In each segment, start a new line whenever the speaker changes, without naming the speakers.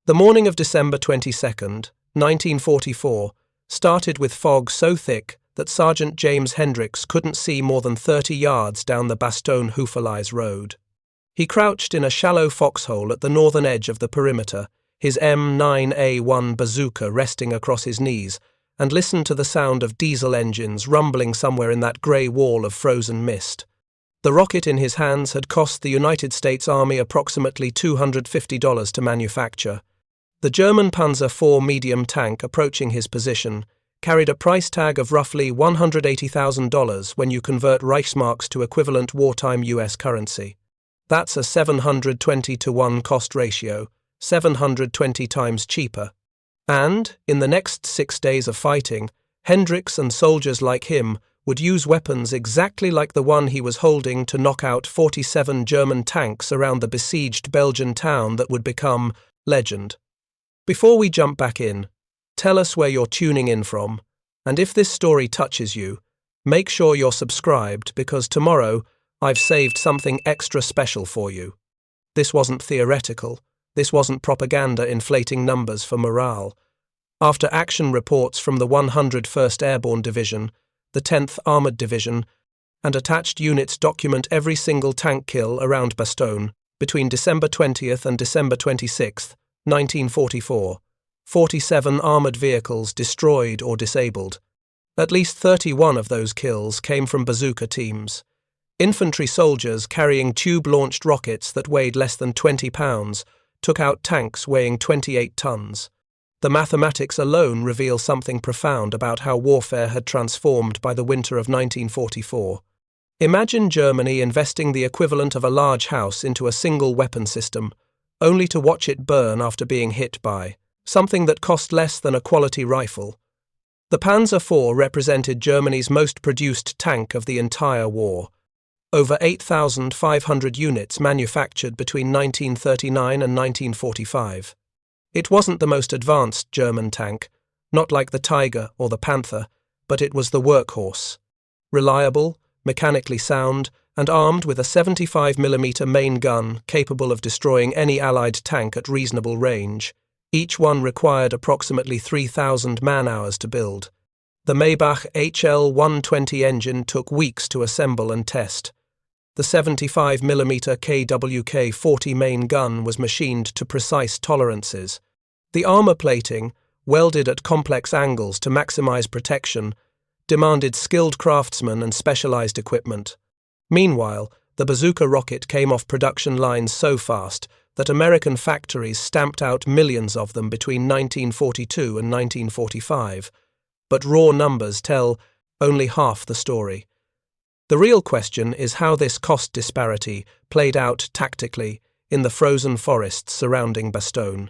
The morning of December 22nd, 1944, started with fog so thick that Sergeant James Hendrix couldn't see more than 30 yards down the Bastogne-Houffalize road. He crouched in a shallow foxhole at the northern edge of the perimeter, his M9A1 Bazooka resting across his knees, and listened to the sound of diesel engines rumbling somewhere in that grey wall of frozen mist. The rocket in his hands had cost the United States Army approximately $250 to manufacture. The German Panzer IV medium tank approaching his position carried a price tag of roughly $180,000 when you convert Reichsmarks to equivalent wartime US currency. That's a 720-to-1 cost ratio, 720 times cheaper. And, in the next 6 days of fighting, Hendrix and soldiers like him would use weapons exactly like the one he was holding to knock out 47 German tanks around the besieged Belgian town that would become legend. Before we jump back in, tell us where you're tuning in from, and if this story touches you, make sure you're subscribed because tomorrow I've saved something extra special for you. This wasn't theoretical. This wasn't propaganda inflating numbers for morale. After action reports from the 101st Airborne Division, the 10th Armoured Division, and attached units document every single tank kill around Bastogne between December 20th and December 26th, 1944, 47 armoured vehicles destroyed or disabled. At least 31 of those kills came from Bazooka teams. Infantry soldiers carrying tube-launched rockets that weighed less than 20 pounds took out tanks weighing 28 tons. The mathematics alone reveal something profound about how warfare had transformed by the winter of 1944. Imagine Germany investing the equivalent of a large house into a single weapon system, only to watch it burn after being hit by something that cost less than a quality rifle. The Panzer IV represented Germany's most produced tank of the entire war. Over 8,500 units manufactured between 1939 and 1945. It wasn't the most advanced German tank, not like the Tiger or the Panther, but it was the workhorse. Reliable, mechanically sound, and armed with a 75mm main gun capable of destroying any Allied tank at reasonable range. Each one required approximately 3,000 man-hours to build. The Maybach HL-120 engine took weeks to assemble and test. The 75mm KWK-40 main gun was machined to precise tolerances. The armour plating, welded at complex angles to maximize protection, demanded skilled craftsmen and specialized equipment. Meanwhile, the Bazooka rocket came off production lines so fast that American factories stamped out millions of them between 1942 and 1945. But raw numbers tell only half the story. The real question is how this cost disparity played out tactically in the frozen forests surrounding Bastogne.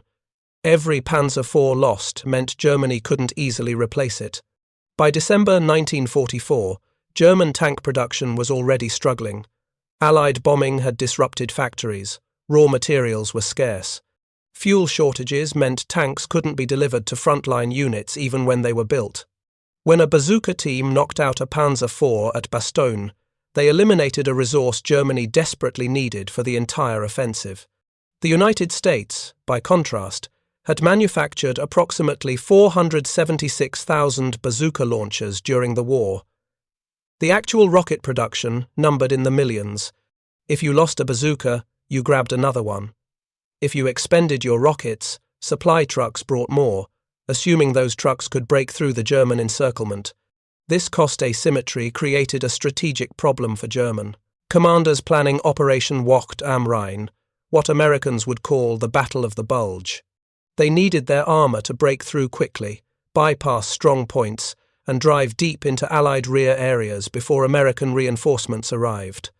Every Panzer IV lost meant Germany couldn't easily replace it. By December 1944, German tank production was already struggling. Allied bombing had disrupted factories. Raw materials were scarce. Fuel shortages meant tanks couldn't be delivered to frontline units even when they were built. When a Bazooka team knocked out a Panzer IV at Bastogne, they eliminated a resource Germany desperately needed for the entire offensive. The United States, by contrast, had manufactured approximately 476,000 Bazooka launchers during the war. The actual rocket production numbered in the millions. If you lost a Bazooka, you grabbed another one. If you expended your rockets, supply trucks brought more, assuming those trucks could break through the German encirclement. This cost asymmetry created a strategic problem for German commanders planning Operation Wacht am Rhein, what Americans would call the Battle of the Bulge. They needed their armour to break through quickly, bypass strong points, and drive deep into Allied rear areas before American reinforcements arrived.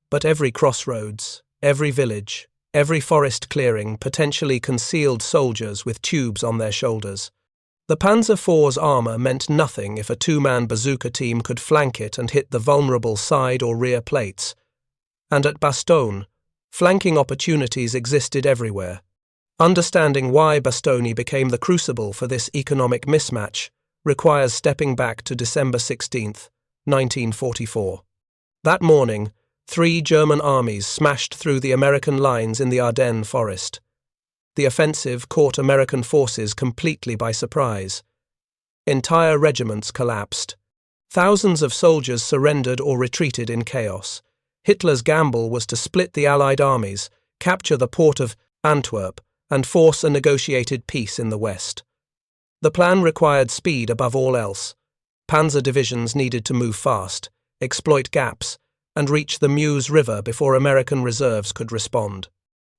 But every crossroads, every village, every forest clearing potentially concealed soldiers with tubes on their shoulders. The Panzer IV's armour meant nothing if a two-man Bazooka team could flank it and hit the vulnerable side or rear plates. And at Bastogne, flanking opportunities existed everywhere. Understanding why Bastogne became the crucible for this economic mismatch requires stepping back to December 16, 1944. That morning, 3 German armies smashed through the American lines in the Ardennes forest. The offensive caught American forces completely by surprise. Entire regiments collapsed. Thousands of soldiers surrendered or retreated in chaos. Hitler's gamble was to split the Allied armies, capture the port of Antwerp, and force a negotiated peace in the west. The plan required speed above all else. Panzer divisions needed to move fast, exploit gaps, and reach the Meuse River before American reserves could respond.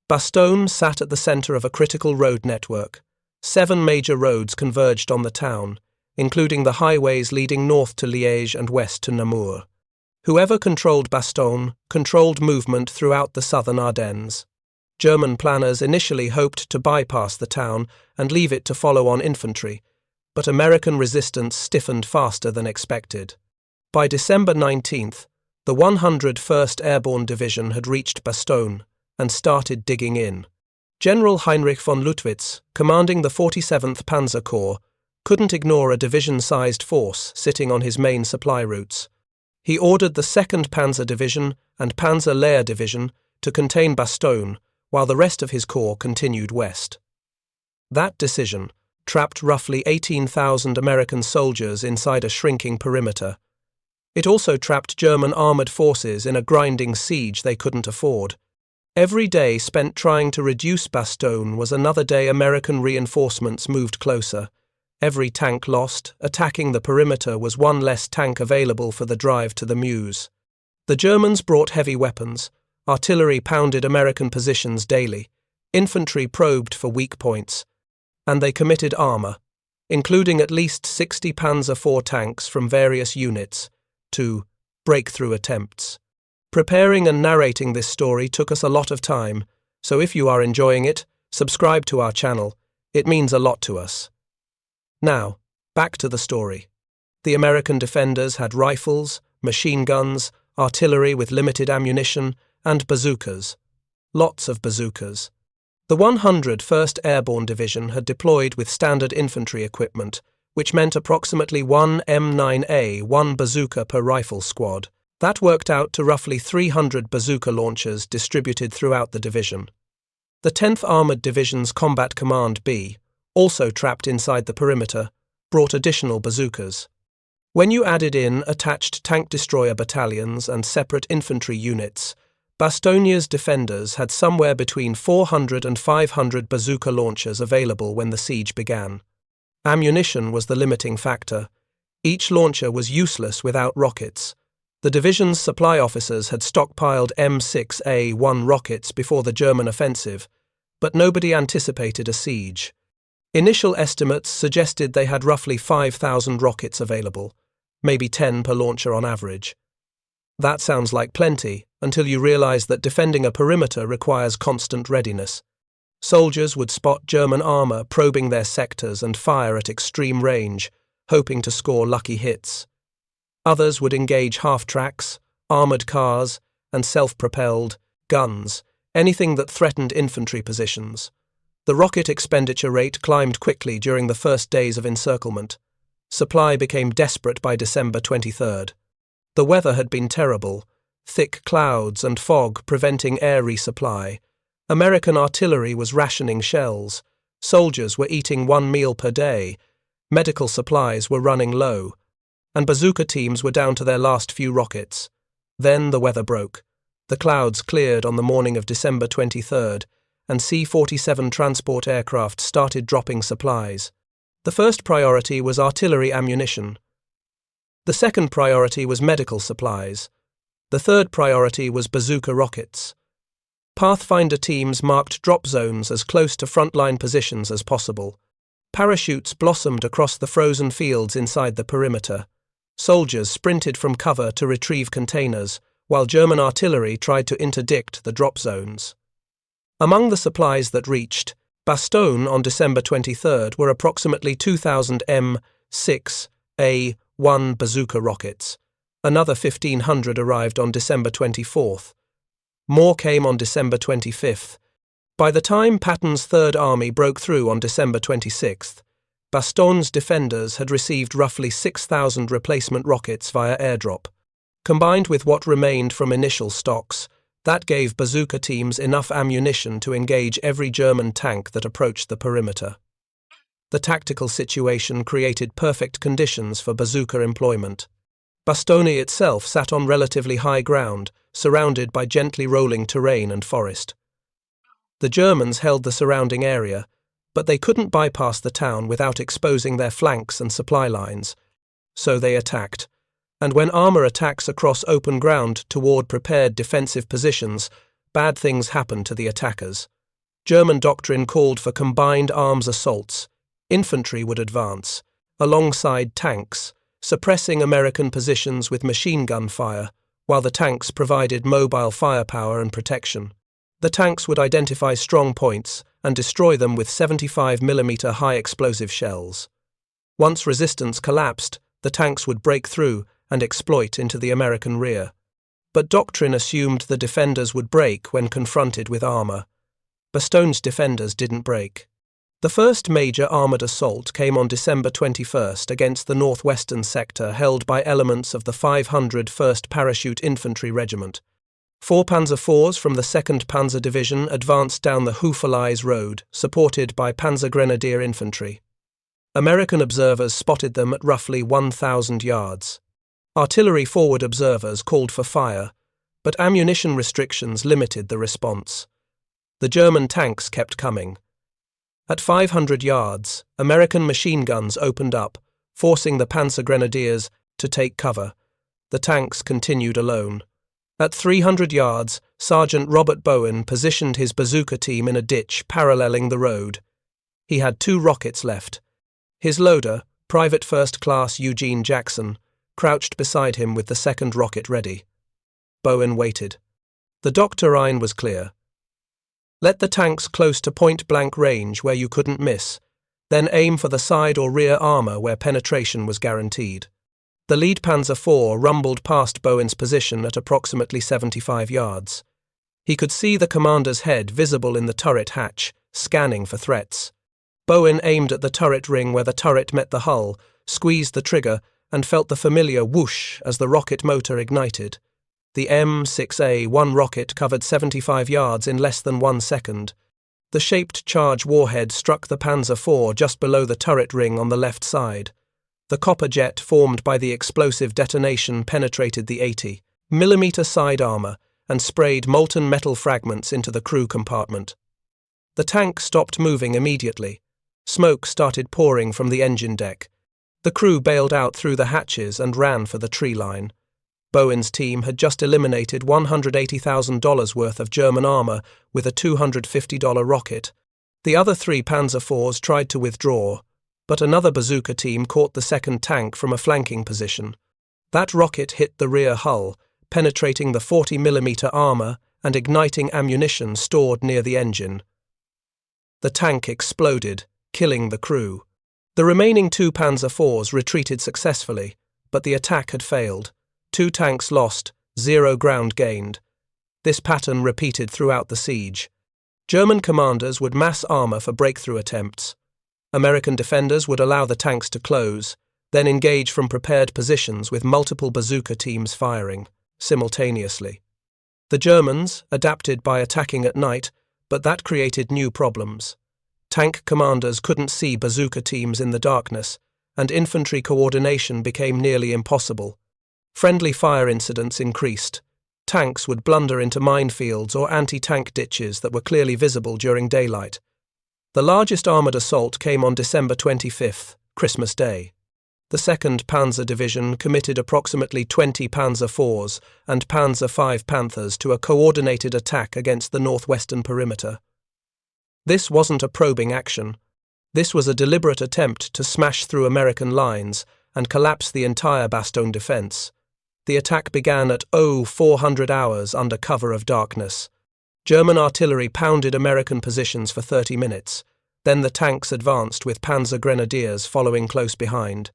Bastogne sat at the center of a critical road network. 7 major roads converged on the town, including the highways leading north to Liège and west to Namur. Whoever controlled Bastogne controlled movement throughout the southern Ardennes. German planners initially hoped to bypass the town and leave it to follow on infantry, but American resistance stiffened faster than expected. By December 19th, the 101st Airborne Division had reached Bastogne and started digging in. General Heinrich von Luttwitz, commanding the 47th Panzer Corps, couldn't ignore a division-sized force sitting on his main supply routes. He ordered the 2nd Panzer Division and Panzer Lehr Division to contain Bastogne, while the rest of his corps continued west. That decision trapped roughly 18,000 American soldiers inside a shrinking perimeter. It also trapped German armored forces in a grinding siege they couldn't afford. Every day spent trying to reduce Bastogne was another day American reinforcements moved closer. Every tank lost, attacking the perimeter was one less tank available for the drive to the Meuse. The Germans brought heavy weapons. Artillery pounded American positions daily. Infantry probed for weak points. And they committed armor, including at least 60 Panzer IV tanks from various units, to breakthrough attempts. Preparing and narrating this story took us a lot of time, so if you are enjoying it, subscribe to our channel. It means a lot to us. Now, back to the story. The American defenders had rifles, machine guns, artillery with limited ammunition, and bazookas. Lots of bazookas. The 101st Airborne Division had deployed with standard infantry equipment, which meant approximately 1 M9A, 1 bazooka per rifle squad. That worked out to roughly 300 bazooka launchers distributed throughout the division. The 10th Armored Division's Combat Command B, also trapped inside the perimeter, brought additional bazookas. When you added in attached tank destroyer battalions and separate infantry units, Bastogne's defenders had somewhere between 400 and 500 bazooka launchers available when the siege began. Ammunition was the limiting factor. Each launcher was useless without rockets. The division's supply officers had stockpiled M6A1 rockets before the German offensive, but nobody anticipated a siege. Initial estimates suggested they had roughly 5,000 rockets available, maybe 10 per launcher on average. That sounds like plenty, until you realize that defending a perimeter requires constant readiness. Soldiers would spot German armor probing their sectors and fire at extreme range, hoping to score lucky hits. Others would engage half-tracks, armored cars, and self-propelled guns, anything that threatened infantry positions. The rocket expenditure rate climbed quickly during the first days of encirclement. Supply became desperate by December 23rd. The weather had been terrible, thick clouds and fog preventing air resupply. American artillery was rationing shells. Soldiers were eating 1 meal per day. Medical supplies were running low. And bazooka teams were down to their last few rockets. Then the weather broke. The clouds cleared on the morning of December 23rd, and C-47 transport aircraft started dropping supplies. The first priority was artillery ammunition. The second priority was medical supplies. The third priority was bazooka rockets. Pathfinder teams marked drop zones as close to frontline positions as possible. Parachutes blossomed across the frozen fields inside the perimeter. Soldiers sprinted from cover to retrieve containers, while German artillery tried to interdict the drop zones. Among the supplies that reached Bastogne on December 23rd were approximately 2,000 M6A1 bazooka rockets. Another 1,500 arrived on December 24th. More came on December 25th. By the time Patton's Third Army broke through on December 26th, Bastogne's defenders had received roughly 6,000 replacement rockets via airdrop. Combined with what remained from initial stocks, That gave Bazooka teams enough ammunition to engage every German tank that approached the perimeter. The tactical situation created perfect conditions for Bazooka employment. Bastogne itself sat on relatively high ground, surrounded by gently rolling terrain and forest. The Germans held the surrounding area, but they couldn't bypass the town without exposing their flanks and supply lines. So they attacked. And when armor attacks across open ground toward prepared defensive positions, bad things happen to the attackers. German doctrine called for combined arms assaults. Infantry would advance, alongside tanks, suppressing American positions with machine gun fire, while the tanks provided mobile firepower and protection. The tanks would identify strong points and destroy them with 75mm high-explosive shells. Once resistance collapsed, the tanks would break through and exploit into the American rear. But doctrine assumed the defenders would break when confronted with armor. Bastogne's defenders didn't break. The first major armored assault came on December 21st against the northwestern sector held by elements of the 500 1st Parachute Infantry Regiment. 4 Panzer IVs from the 2nd Panzer Division advanced down the Houffalize road, supported by Panzer Grenadier Infantry. American observers spotted them at roughly 1,000 yards. Artillery forward observers called for fire, but ammunition restrictions limited the response. The German tanks kept coming. At 500 yards, American machine guns opened up, forcing the Panzer Grenadiers to take cover. The tanks continued alone. At 300 yards, Sergeant Robert Bowen positioned his bazooka team in a ditch paralleling the road. He had 2 rockets left. His loader, Private First Class Eugene Jackson, crouched beside him with the 2nd rocket ready. Bowen waited. The doctrine was clear. Let the tanks close to point-blank range where you couldn't miss, then aim for the side or rear armor where penetration was guaranteed. The lead Panzer IV rumbled past Bowen's position at approximately 75 yards. He could see the commander's head visible in the turret hatch, scanning for threats. Bowen aimed at the turret ring where the turret met the hull, squeezed the trigger, and felt the familiar whoosh as the rocket motor ignited. The M6A-1 rocket covered 75 yards in less than 1 second. The shaped charge warhead struck the Panzer IV just below the turret ring on the left side. The copper jet formed by the explosive detonation penetrated the 80mm side armor and sprayed molten metal fragments into the crew compartment. The tank stopped moving immediately. Smoke started pouring from the engine deck. The crew bailed out through the hatches and ran for the tree line. Bowen's team had just eliminated $180,000 worth of German armor with a $250 rocket. The other 3 Panzer IVs tried to withdraw, but another bazooka team caught the 2nd tank from a flanking position. That rocket hit the rear hull, penetrating the 40mm armor and igniting ammunition stored near the engine. The tank exploded, killing the crew. The remaining 2 Panzer IVs retreated successfully, but the attack had failed. 2 tanks lost, 0 ground gained. This pattern repeated throughout the siege. German commanders would mass armor for breakthrough attempts. American defenders would allow the tanks to close, then engage from prepared positions with multiple bazooka teams firing simultaneously. The Germans adapted by attacking at night, but that created new problems. Tank commanders couldn't see bazooka teams in the darkness, and infantry coordination became nearly impossible. Friendly fire incidents increased. Tanks would blunder into minefields or anti-tank ditches that were clearly visible during daylight. The largest armoured assault came on December 25th, Christmas Day. The 2nd Panzer Division committed approximately 20 Panzer IVs and Panzer V Panthers to a coordinated attack against the northwestern perimeter. This wasn't a probing action. This was a deliberate attempt to smash through American lines and collapse the entire Bastogne defence. The attack began at 0400 hours under cover of darkness. German artillery pounded American positions for 30 minutes. Then the tanks advanced with Panzer Grenadiers following close behind.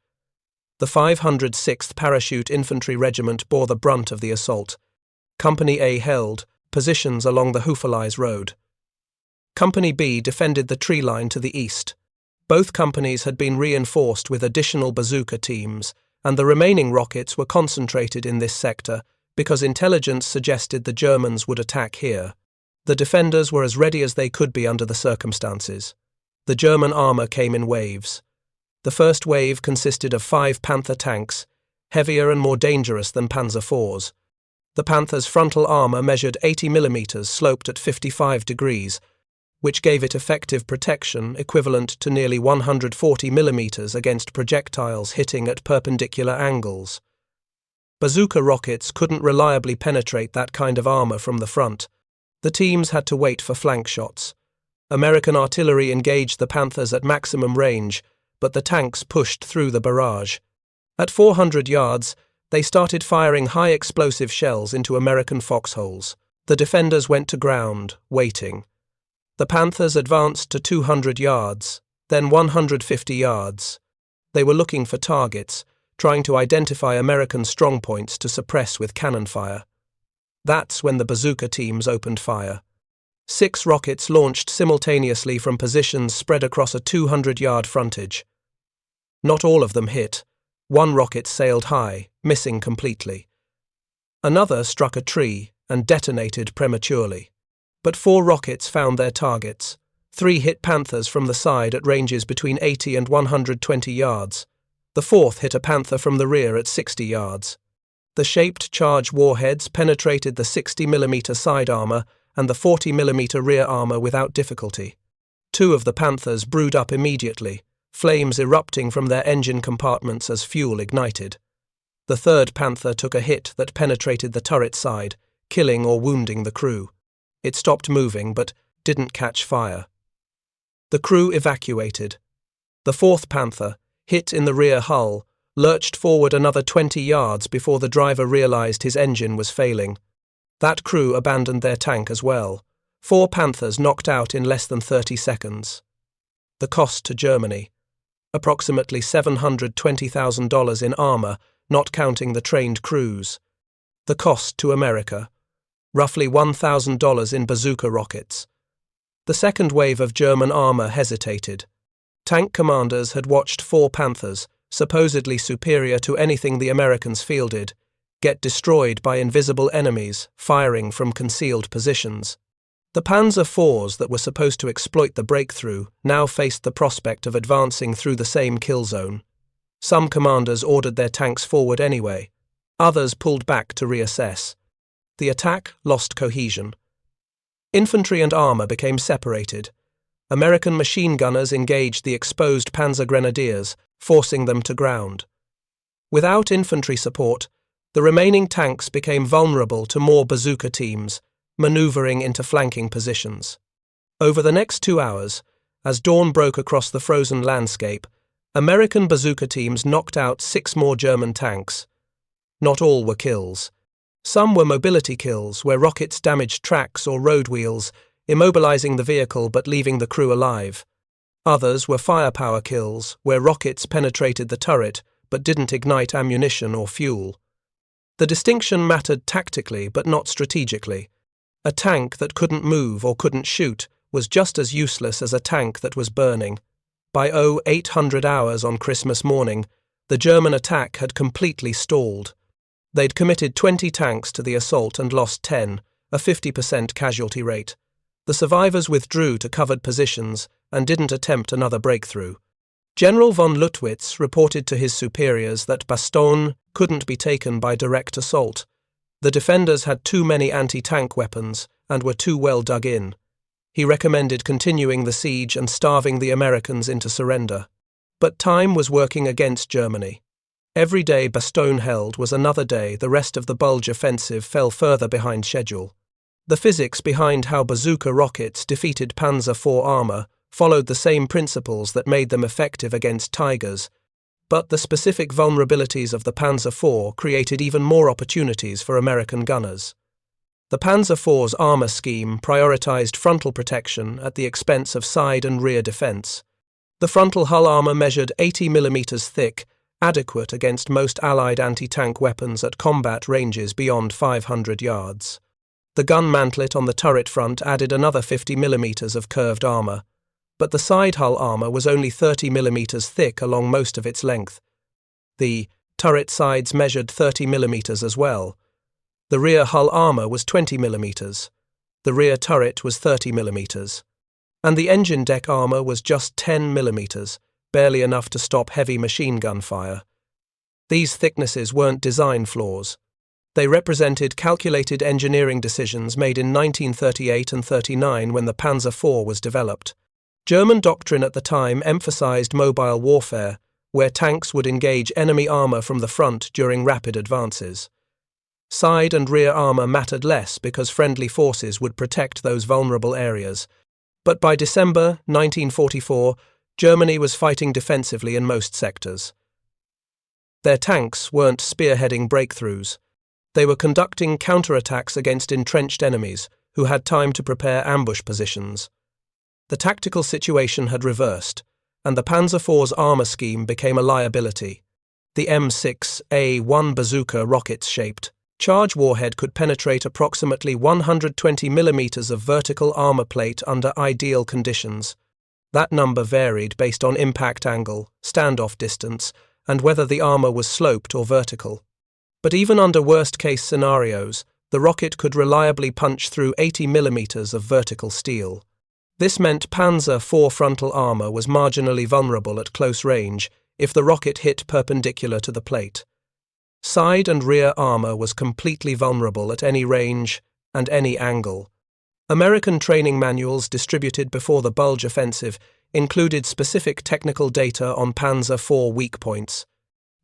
The 506th Parachute Infantry Regiment bore the brunt of the assault. Company A held positions along the Houffalize road. Company B defended the tree line to the east. Both companies had been reinforced with additional bazooka teams, and the remaining rockets were concentrated in this sector, because intelligence suggested the Germans would attack here. The defenders were as ready as they could be under the circumstances. The German armour came in waves. The first wave consisted of 5 Panther tanks, heavier and more dangerous than Panzer IVs. The Panther's frontal armour measured 80 mm, sloped at 55 degrees, which gave it effective protection equivalent to nearly 140 mm against projectiles hitting at perpendicular angles. Bazooka rockets couldn't reliably penetrate that kind of armour from the front. The teams had to wait for flank shots. American artillery engaged the Panthers at maximum range, but the tanks pushed through the barrage. At 400 yards, they started firing high-explosive shells into American foxholes. The defenders went to ground, waiting. The Panthers advanced to 200 yards, then 150 yards. They were looking for targets, trying to identify American strongpoints to suppress with cannon fire. That's when the Bazooka teams opened fire. 6 rockets launched simultaneously from positions spread across a 200-yard frontage. Not all of them hit. 1 rocket sailed high, missing completely. Another struck a tree and detonated prematurely. But 4 rockets found their targets. 3 hit Panthers from the side at ranges between 80 and 120 yards. The 4th hit a Panther from the rear at 60 yards. The shaped charge warheads penetrated the 60 mm side armour and the 40 mm rear armour without difficulty. 2 of the Panthers brewed up immediately, flames erupting from their engine compartments as fuel ignited. The 3rd Panther took a hit that penetrated the turret side, killing or wounding the crew. It stopped moving but didn't catch fire. The crew evacuated. The 4th Panther, hit in the rear hull, lurched forward another 20 yards before the driver realized his engine was failing. That crew abandoned their tank as well. 4 Panthers knocked out in less than 30 seconds. The cost to Germany: approximately $720,000 in armour, not counting the trained crews. The cost to America: roughly $1,000 in bazooka rockets. The second wave of German armour hesitated. Tank commanders had watched 4 Panthers, supposedly superior to anything the Americans fielded, get destroyed by invisible enemies firing from concealed positions. The Panzer IVs that were supposed to exploit the breakthrough now faced the prospect of advancing through the same kill zone. Some commanders ordered their tanks forward anyway. Others pulled back to reassess. The attack lost cohesion. Infantry and armour became separated. American machine gunners engaged the exposed Panzer Grenadiers, forcing them to ground. Without infantry support, the remaining tanks became vulnerable to more bazooka teams, manoeuvring into flanking positions. Over the next 2 hours, as dawn broke across the frozen landscape, American bazooka teams knocked out 6 more German tanks. Not all were kills. Some were mobility kills, where rockets damaged tracks or road wheels, immobilizing the vehicle but leaving the crew alive. Others were firepower kills, where rockets penetrated the turret but didn't ignite ammunition or fuel. The distinction mattered tactically but not strategically. A tank that couldn't move or couldn't shoot was just as useless as a tank that was burning. By 0800 hours on Christmas morning, the German attack had completely stalled. They'd committed 20 tanks to the assault and lost 10, a 50% casualty rate. The survivors withdrew to covered positions and didn't attempt another breakthrough. General von Luttwitz reported to his superiors that Bastogne couldn't be taken by direct assault. The defenders had too many anti-tank weapons and were too well dug in. He recommended continuing the siege and starving the Americans into surrender. But time was working against Germany. Every day Bastogne held was another day the rest of the Bulge offensive fell further behind schedule. The physics behind how bazooka rockets defeated Panzer IV armour followed the same principles that made them effective against Tigers, but the specific vulnerabilities of the Panzer IV created even more opportunities for American gunners. The Panzer IV's armour scheme prioritized frontal protection at the expense of side and rear defence. The frontal hull armour measured 80 mm thick, adequate against most Allied anti-tank weapons at combat ranges beyond 500 yards. The gun mantlet on the turret front added another 50 mm of curved armour, but the side hull armour was only 30 mm thick along most of its length. The turret sides measured 30 mm as well. The rear hull armour was 20 mm. The rear turret was 30 mm. And the engine deck armour was just 10 mm, barely enough to stop heavy machine gun fire. These thicknesses weren't design flaws. They represented calculated engineering decisions made in 1938 and 39 when the Panzer IV was developed. German doctrine at the time emphasized mobile warfare, where tanks would engage enemy armor from the front during rapid advances. Side and rear armor mattered less because friendly forces would protect those vulnerable areas. But by December 1944, Germany was fighting defensively in most sectors. Their tanks weren't spearheading breakthroughs. They were conducting counterattacks against entrenched enemies who had time to prepare ambush positions. The tactical situation had reversed, and the Panzer IV's armour scheme became a liability. The M6A1 Bazooka rocket-shaped charge warhead could penetrate approximately 120 mm of vertical armour plate under ideal conditions. That number varied based on impact angle, standoff distance, and whether the armour was sloped or vertical. But even under worst-case scenarios, the rocket could reliably punch through 80 mm of vertical steel. This meant Panzer IV frontal armour was marginally vulnerable at close range if the rocket hit perpendicular to the plate. Side and rear armour was completely vulnerable at any range and any angle. American training manuals distributed before the Bulge offensive included specific technical data on Panzer IV weak points.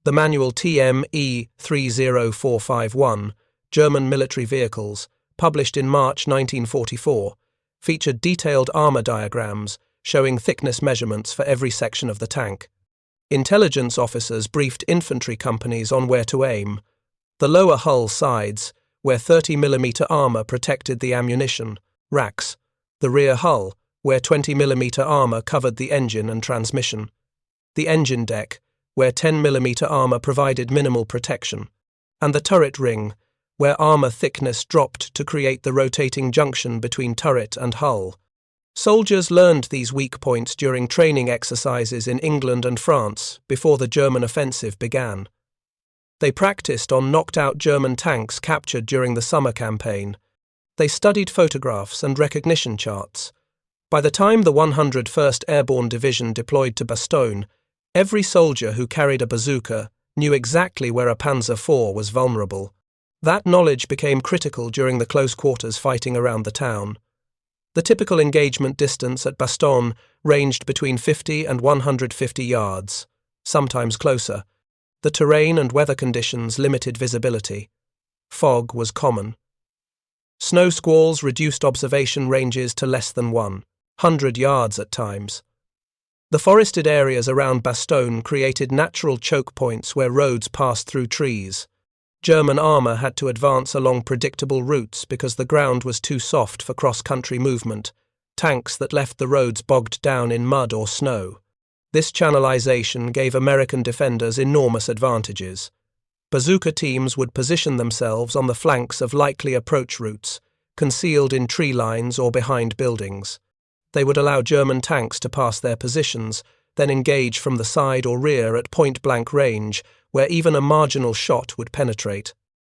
The manual TME 30451, German Military Vehicles, published in March 1944, featured detailed armour diagrams showing thickness measurements for every section of the tank. Intelligence officers briefed infantry companies on where to aim. The lower hull sides, where 30 mm armour protected the ammunition, racks. The rear hull, where 20 mm armour covered the engine and transmission. The engine deck, where 10 mm armour provided minimal protection. And the turret ring, where armour thickness dropped to create the rotating junction between turret and hull. Soldiers learned these weak points during training exercises in England and France before the German offensive began. They practiced on knocked-out German tanks captured during the summer campaign. They studied photographs and recognition charts. By the time the 101st Airborne Division deployed to Bastogne, every soldier who carried a bazooka knew exactly where a Panzer IV was vulnerable. That knowledge became critical during the close-quarters fighting around the town. The typical engagement distance at Bastogne ranged between 50 and 150 yards, sometimes closer. The terrain and weather conditions limited visibility. Fog was common. Snow squalls reduced observation ranges to less than 100 yards at times. The forested areas around Bastogne created natural choke points where roads passed through trees. German armour had to advance along predictable routes because the ground was too soft for cross-country movement, tanks that left the roads bogged down in mud or snow. This channelization gave American defenders enormous advantages. Bazooka teams would position themselves on the flanks of likely approach routes, concealed in tree lines or behind buildings. They would allow German tanks to pass their positions, then engage from the side or rear at point-blank range, where even a marginal shot would penetrate.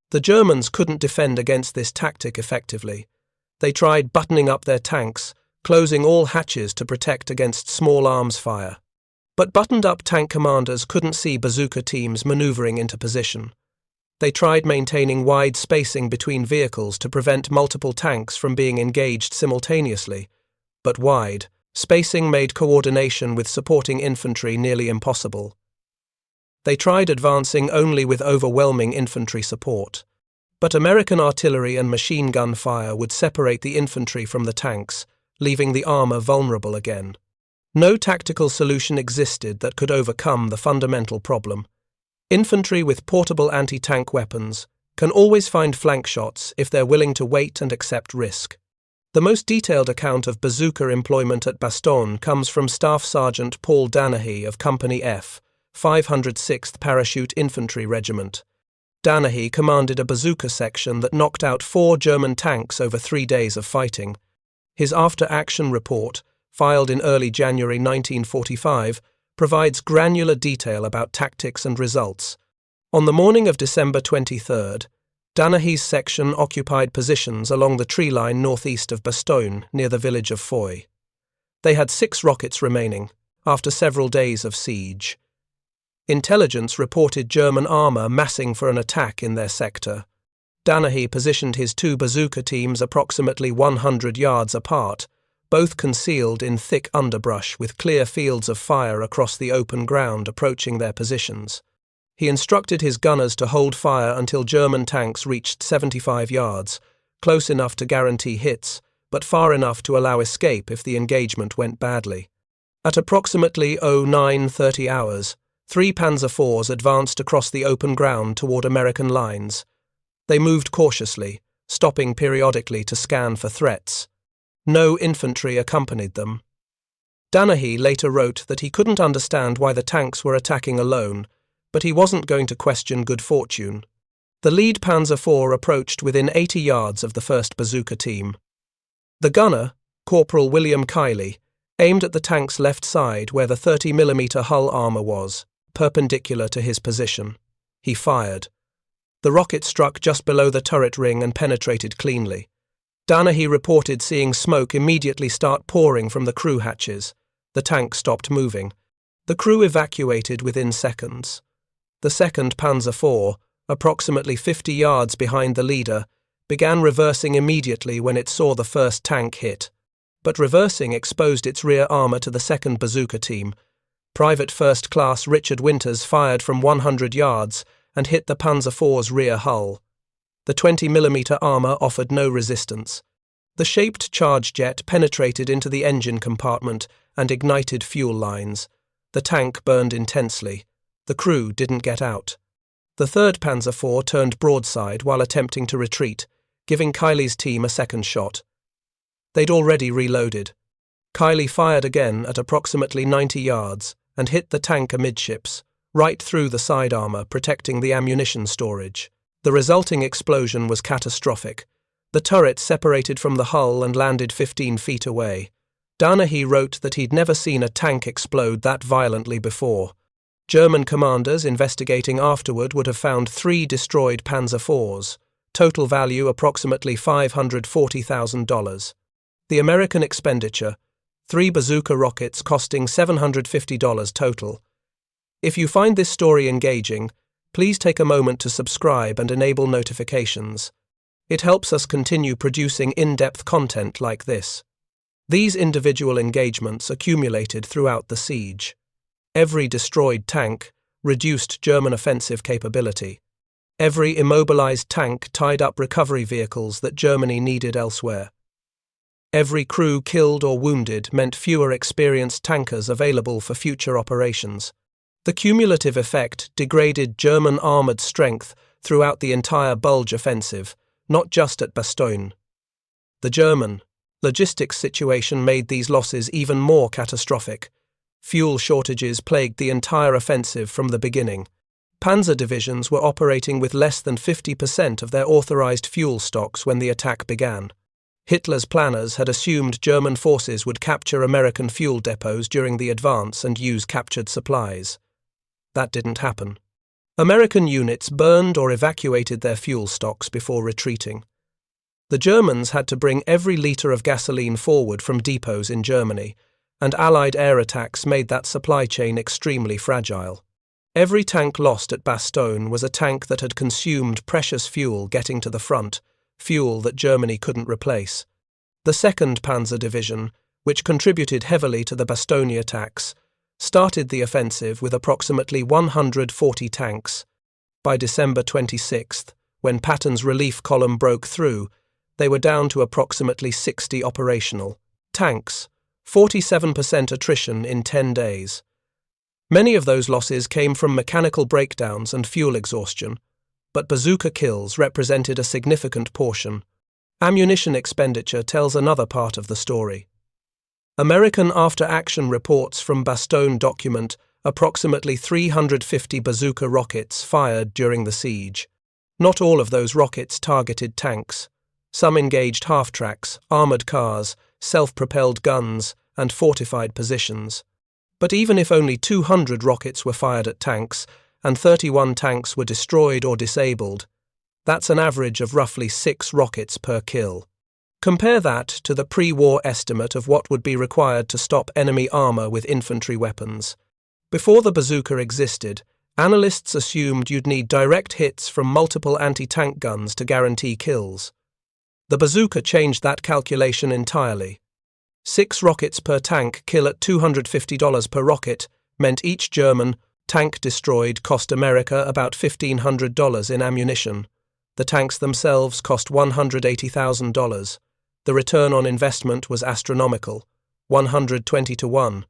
The Germans couldn't defend against this tactic effectively. They tried buttoning up their tanks, closing all hatches to protect against small arms fire. But buttoned-up tank commanders couldn't see bazooka teams maneuvering into position. They tried maintaining wide spacing between vehicles to prevent multiple tanks from being engaged simultaneously. But wide spacing made coordination with supporting infantry nearly impossible. They tried advancing only with overwhelming infantry support. But American artillery and machine gun fire would separate the infantry from the tanks, leaving the armour vulnerable again. No tactical solution existed that could overcome the fundamental problem. Infantry with portable anti-tank weapons can always find flank shots if they're willing to wait and accept risk. The most detailed account of bazooka employment at Bastogne comes from Staff Sergeant Paul Danahy of Company F, 506th Parachute Infantry Regiment. Danahy commanded a bazooka section that knocked out 4 German tanks over 3 days of fighting. His after-action report, filed in early January 1945, provides granular detail about tactics and results. On the morning of December 23rd, Danahy's section occupied positions along the tree line northeast of Bastogne, near the village of Foy. They had 6 rockets remaining, after several days of siege. Intelligence reported German armour massing for an attack in their sector. Danahy positioned his 2 bazooka teams approximately 100 yards apart, both concealed in thick underbrush with clear fields of fire across the open ground approaching their positions. He instructed his gunners to hold fire until German tanks reached 75 yards, close enough to guarantee hits, but far enough to allow escape if the engagement went badly. At approximately 09:30 hours, 3 Panzer IVs advanced across the open ground toward American lines. They moved cautiously, stopping periodically to scan for threats. No infantry accompanied them. Danahy later wrote that he couldn't understand why the tanks were attacking alone, but he wasn't going to question good fortune. The lead Panzer IV approached within 80 yards of the 1st Bazooka team. The gunner, Corporal William Kiley, aimed at the tank's left side where the 30mm hull armour was, perpendicular to his position. He fired. The rocket struck just below the turret ring and penetrated cleanly. Danahy reported seeing smoke immediately start pouring from the crew hatches. The tank stopped moving. The crew evacuated within seconds. The 2nd Panzer IV, approximately 50 yards behind the leader, began reversing immediately when it saw the first tank hit. But reversing exposed its rear armour to the 2nd Bazooka team. Private First Class Richard Winters fired from 100 yards and hit the Panzer IV's rear hull. The 20mm armour offered no resistance. The shaped charge jet penetrated into the engine compartment and ignited fuel lines. The tank burned intensely. The crew didn't get out. The 3rd Panzer IV turned broadside while attempting to retreat, giving Kiley's team a second shot. They'd already reloaded. Kiley fired again at approximately 90 yards and hit the tank amidships, right through the side armour protecting the ammunition storage. The resulting explosion was catastrophic. The turret separated from the hull and landed 15 feet away. Danahy wrote that he'd never seen a tank explode that violently before. German commanders investigating afterward would have found 3 destroyed Panzer IVs, total value approximately $540,000. The American expenditure, 3 bazooka rockets costing $750 total. If you find this story engaging, please take a moment to subscribe and enable notifications. It helps us continue producing in-depth content like this. These individual engagements accumulated throughout the siege. Every destroyed tank reduced German offensive capability. Every immobilized tank tied up recovery vehicles that Germany needed elsewhere. Every crew killed or wounded meant fewer experienced tankers available for future operations. The cumulative effect degraded German armoured strength throughout the entire Bulge offensive, not just at Bastogne. The German logistics situation made these losses even more catastrophic. Fuel shortages plagued the entire offensive from the beginning. Panzer divisions were operating with less than 50% of their authorized fuel stocks when the attack began. Hitler's planners had assumed German forces would capture American fuel depots during the advance and use captured supplies. That didn't happen. American units burned or evacuated their fuel stocks before retreating. The Germans had to bring every litre of gasoline forward from depots in Germany, and Allied air attacks made that supply chain extremely fragile. Every tank lost at Bastogne was a tank that had consumed precious fuel getting to the front, fuel that Germany couldn't replace. The 2nd Panzer Division, which contributed heavily to the Bastogne attacks, started the offensive with approximately 140 tanks. By December 26th, when Patton's relief column broke through, they were down to approximately 60 operational tanks, 47% attrition in 10 days. Many of those losses came from mechanical breakdowns and fuel exhaustion, but bazooka kills represented a significant portion. Ammunition expenditure tells another part of the story. American after-action reports from Bastogne document approximately 350 bazooka rockets fired during the siege. Not all of those rockets targeted tanks. Some engaged half-tracks, armoured cars, self-propelled guns, and fortified positions. But even if only 200 rockets were fired at tanks, and 31 tanks were destroyed or disabled, That's an average of roughly 6 rockets per kill. Compare that to the pre-war estimate of what would be required to stop enemy armor with infantry weapons. Before the bazooka existed, analysts assumed you'd need direct hits from multiple anti-tank guns to guarantee kills. The bazooka changed that calculation entirely. 6 rockets per tank kill at $250 per rocket meant each German tank destroyed cost America about $1,500 in ammunition. The tanks themselves cost $180,000. The return on investment was astronomical, 120 to 1.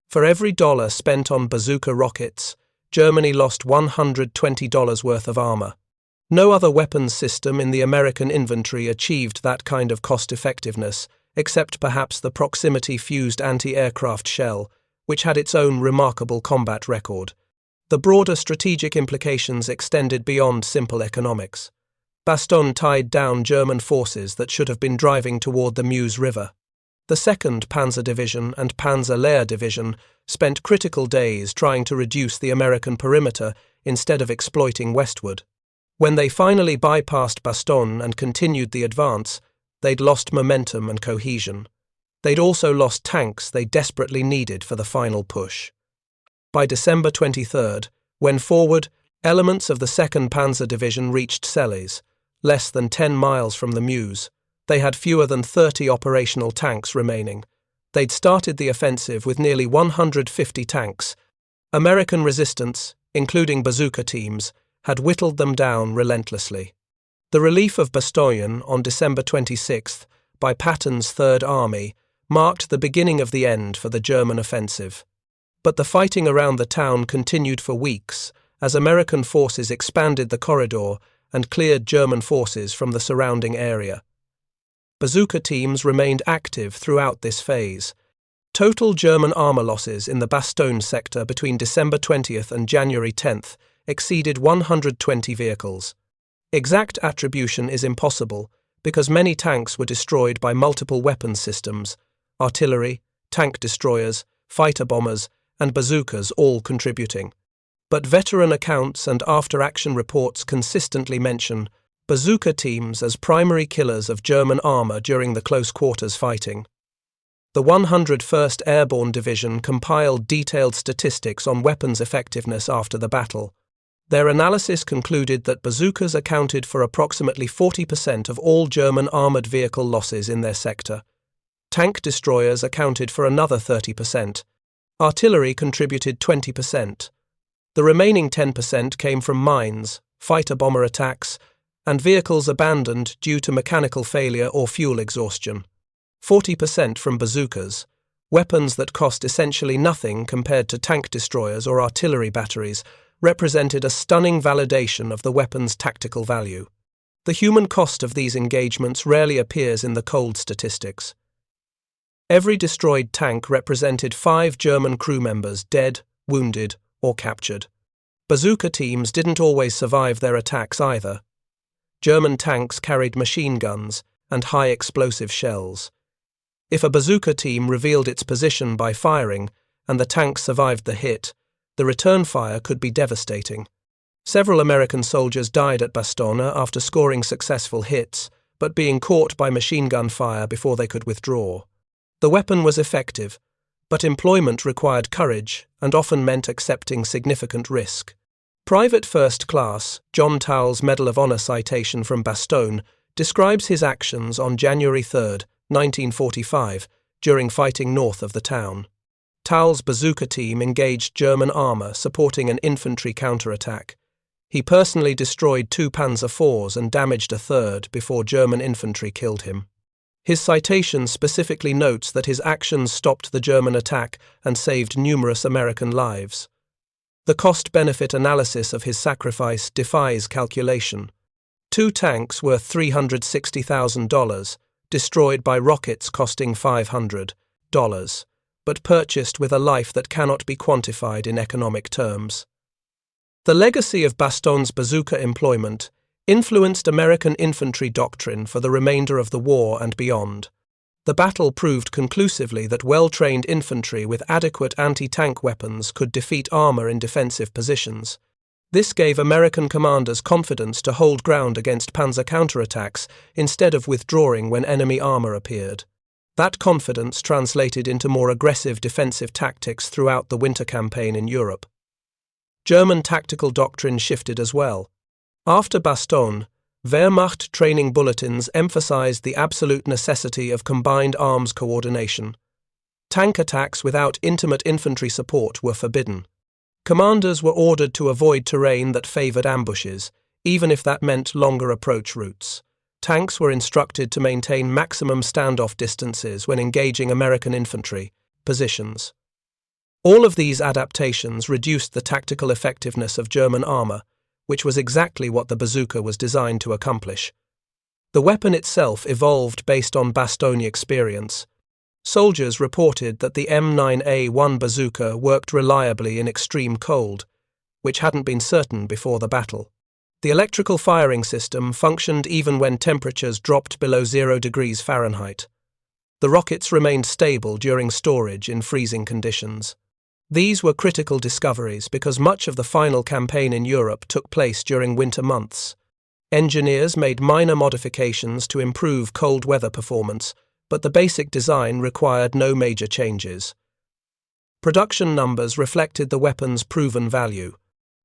For every dollar spent on bazooka rockets, Germany lost $120 worth of armor. No other weapons system in the American inventory achieved that kind of cost-effectiveness, except perhaps the proximity-fused anti-aircraft shell, which had its own remarkable combat record. The broader strategic implications extended beyond simple economics. Bastogne tied down German forces that should have been driving toward the Meuse River. The 2nd Panzer Division and Panzer Lehr Division spent critical days trying to reduce the American perimeter instead of exploiting westward. When they finally bypassed Bastogne and continued the advance, they'd lost momentum and cohesion. They'd also lost tanks they desperately needed for the final push. By December 23rd, when forward, elements of the 2nd Panzer Division reached Selles, less than 10 miles from the Meuse, they had fewer than 30 operational tanks remaining. They'd started the offensive with nearly 150 tanks. American resistance, including bazooka teams, had whittled them down relentlessly. The relief of Bastogne on December 26th by Patton's Third Army marked the beginning of the end for the German offensive. But the fighting around the town continued for weeks as American forces expanded the corridor and cleared German forces from the surrounding area. Bazooka teams remained active throughout this phase. Total German armor losses in the Bastogne sector between December 20th and January 10th exceeded 120 vehicles. Exact attribution is impossible because many tanks were destroyed by multiple weapons systems, artillery, tank destroyers, fighter bombers, and bazookas all contributing. But veteran accounts and after-action reports consistently mention bazooka teams as primary killers of German armor during the close-quarters fighting. The 101st Airborne Division compiled detailed statistics on weapons effectiveness after the battle. Their analysis concluded that bazookas accounted for approximately 40% of all German armored vehicle losses in their sector. Tank destroyers accounted for another 30%. Artillery contributed 20%. The remaining 10% came from mines, fighter bomber attacks, and vehicles abandoned due to mechanical failure or fuel exhaustion. 40% from bazookas, weapons that cost essentially nothing compared to tank destroyers or artillery batteries, represented a stunning validation of the weapon's tactical value. The human cost of these engagements rarely appears in the cold statistics. Every destroyed tank represented 5 German crew members dead, wounded, or captured. Bazooka teams didn't always survive their attacks either. German tanks carried machine guns and high explosive shells. If a bazooka team revealed its position by firing and the tank survived the hit, the return fire could be devastating. Several American soldiers died at Bastogne after scoring successful hits, but being caught by machine gun fire before they could withdraw. The weapon was effective, but employment required courage and often meant accepting significant risk. Private First Class John Towle's Medal of Honor citation from Bastogne describes his actions on January 3, 1945, during fighting north of the town. Towle's bazooka team engaged German armor supporting an infantry counterattack. He personally destroyed 2 Panzer IVs and damaged a third before German infantry killed him. His citation specifically notes that his actions stopped the German attack and saved numerous American lives. The cost-benefit analysis of his sacrifice defies calculation. 2 tanks worth $360,000, destroyed by rockets costing $500, but purchased with a life that cannot be quantified in economic terms. The legacy of Bastogne's bazooka employment influenced American infantry doctrine for the remainder of the war and beyond. The battle proved conclusively that well-trained infantry with adequate anti-tank weapons could defeat armor in defensive positions. This gave American commanders confidence to hold ground against Panzer counterattacks instead of withdrawing when enemy armor appeared. That confidence translated into more aggressive defensive tactics throughout the winter campaign in Europe. German tactical doctrine shifted as well. After Bastogne, Wehrmacht training bulletins emphasized the absolute necessity of combined arms coordination. Tank attacks without intimate infantry support were forbidden. Commanders were ordered to avoid terrain that favored ambushes, even if that meant longer approach routes. Tanks were instructed to maintain maximum standoff distances when engaging American infantry positions. All of these adaptations reduced the tactical effectiveness of German armor, which was exactly what the bazooka was designed to accomplish. The weapon itself evolved based on Bastogne experience. Soldiers reported that the M9A1 bazooka worked reliably in extreme cold, which hadn't been certain before the battle. The electrical firing system functioned even when temperatures dropped below 0 degrees Fahrenheit. The rockets remained stable during storage in freezing conditions. These were critical discoveries because much of the final campaign in Europe took place during winter months. Engineers made minor modifications to improve cold weather performance, but the basic design required no major changes. Production numbers reflected the weapon's proven value.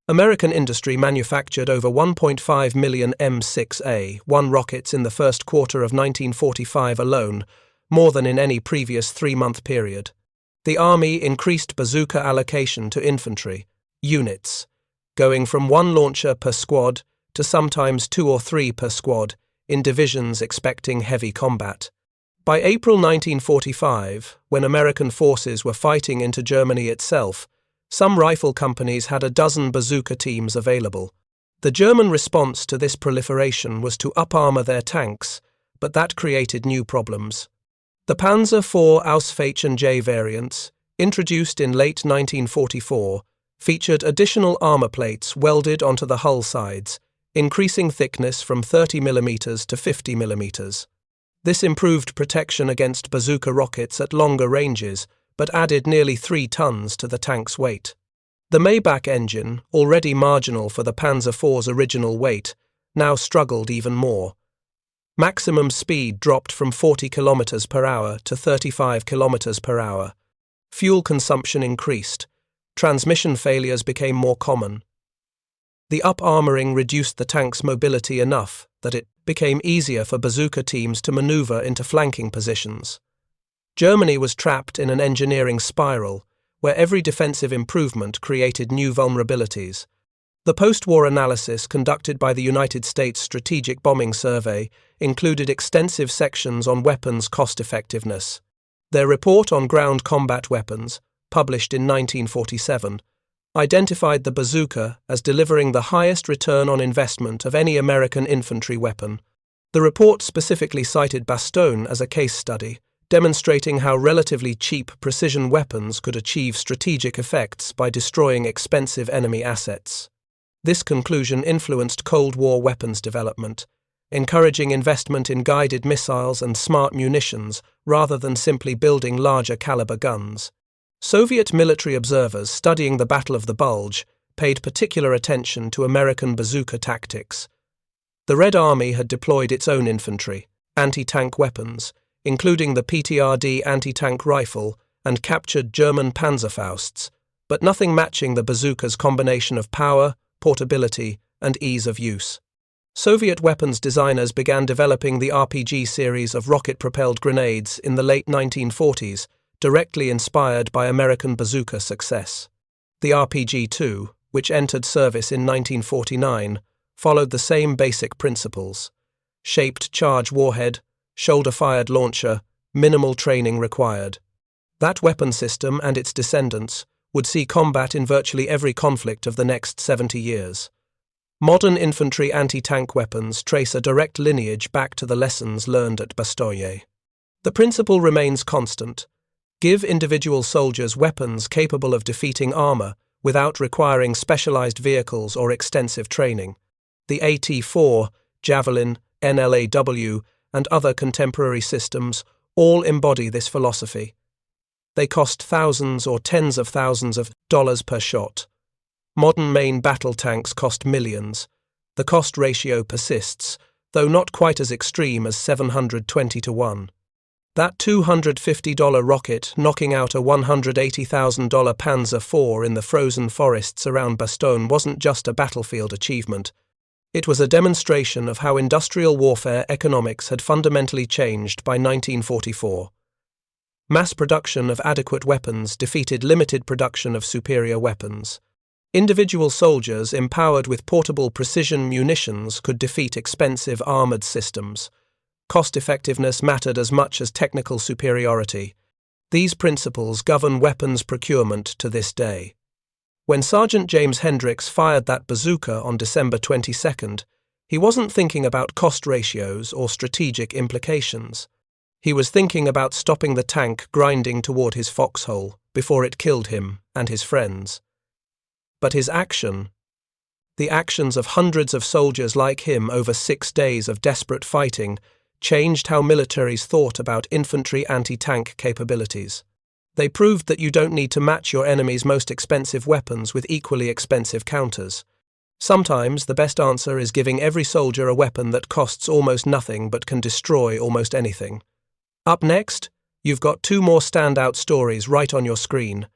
American industry manufactured over 1.5 million M6A1 rockets in the first quarter of 1945 alone, more than in any previous 3-month period. The Army increased bazooka allocation to infantry units, going from 1 launcher per squad to sometimes 2 or 3 per squad, in divisions expecting heavy combat. By April 1945, when American forces were fighting into Germany itself, some rifle companies had a dozen bazooka teams available. The German response to this proliferation was to up-armor their tanks, but that created new problems. The Panzer IV Ausf and J variants, introduced in late 1944, featured additional armor plates welded onto the hull sides, increasing thickness from 30 mm to 50 mm. This improved protection against bazooka rockets at longer ranges, but added nearly 3 tons to the tank's weight. The Maybach engine, already marginal for the Panzer IV's original weight, now struggled even more. Maximum speed dropped from 40 km per hour to 35 km per hour. Fuel consumption increased. Transmission failures became more common. The up-armoring reduced the tank's mobility enough that it became easier for bazooka teams to maneuver into flanking positions. Germany was trapped in an engineering spiral, where every defensive improvement created new vulnerabilities. The post-war analysis conducted by the United States Strategic Bombing Survey included extensive sections on weapons cost-effectiveness. Their report on ground combat weapons, published in 1947, identified the bazooka as delivering the highest return on investment of any American infantry weapon. The report specifically cited Bastogne as a case study, demonstrating how relatively cheap precision weapons could achieve strategic effects by destroying expensive enemy assets. This conclusion influenced Cold War weapons development, encouraging investment in guided missiles and smart munitions rather than simply building larger caliber guns. Soviet military observers studying the Battle of the Bulge paid particular attention to American bazooka tactics. The Red Army had deployed its own infantry, anti-tank weapons, including the PTRD anti-tank rifle, and captured German Panzerfausts, but nothing matching the bazooka's combination of power, portability, and ease of use. Soviet weapons designers began developing the RPG series of rocket-propelled grenades in the late 1940s, directly inspired by American bazooka success. The RPG-2, which entered service in 1949, followed the same basic principles: shaped charge warhead, shoulder-fired launcher, minimal training required. That weapon system and its descendants would see combat in virtually every conflict of the next 70 years. Modern infantry anti-tank weapons trace a direct lineage back to the lessons learned at Bastogne. The principle remains constant: give individual soldiers weapons capable of defeating armor without requiring specialized vehicles or extensive training. The AT-4, Javelin, NLAW, and other contemporary systems all embody this philosophy. They cost thousands or tens of thousands of dollars per shot. Modern main battle tanks cost millions. The cost ratio persists, though not quite as extreme as 720 to 1. That $250 rocket knocking out a $180,000 Panzer IV in the frozen forests around Bastogne wasn't just a battlefield achievement. It was a demonstration of how industrial warfare economics had fundamentally changed by 1944. Mass production of adequate weapons defeated limited production of superior weapons. Individual soldiers empowered with portable precision munitions could defeat expensive armored systems. Cost-effectiveness mattered as much as technical superiority. These principles govern weapons procurement to this day. When Sergeant James Hendrix fired that bazooka on December 22nd, he wasn't thinking about cost ratios or strategic implications. He was thinking about stopping the tank grinding toward his foxhole before it killed him and his friends. But his action, the actions of hundreds of soldiers like him over 6 days of desperate fighting, changed how militaries thought about infantry anti-tank capabilities. They proved that you don't need to match your enemy's most expensive weapons with equally expensive counters. Sometimes the best answer is giving every soldier a weapon that costs almost nothing but can destroy almost anything. Up next, you've got 2 more standout stories right on your screen.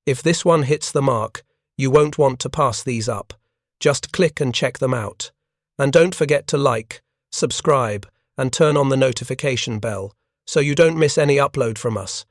If this one hits the mark, you won't want to pass these up. Just click and check them out. And don't forget to like, subscribe, and turn on the notification bell so you don't miss any upload from us.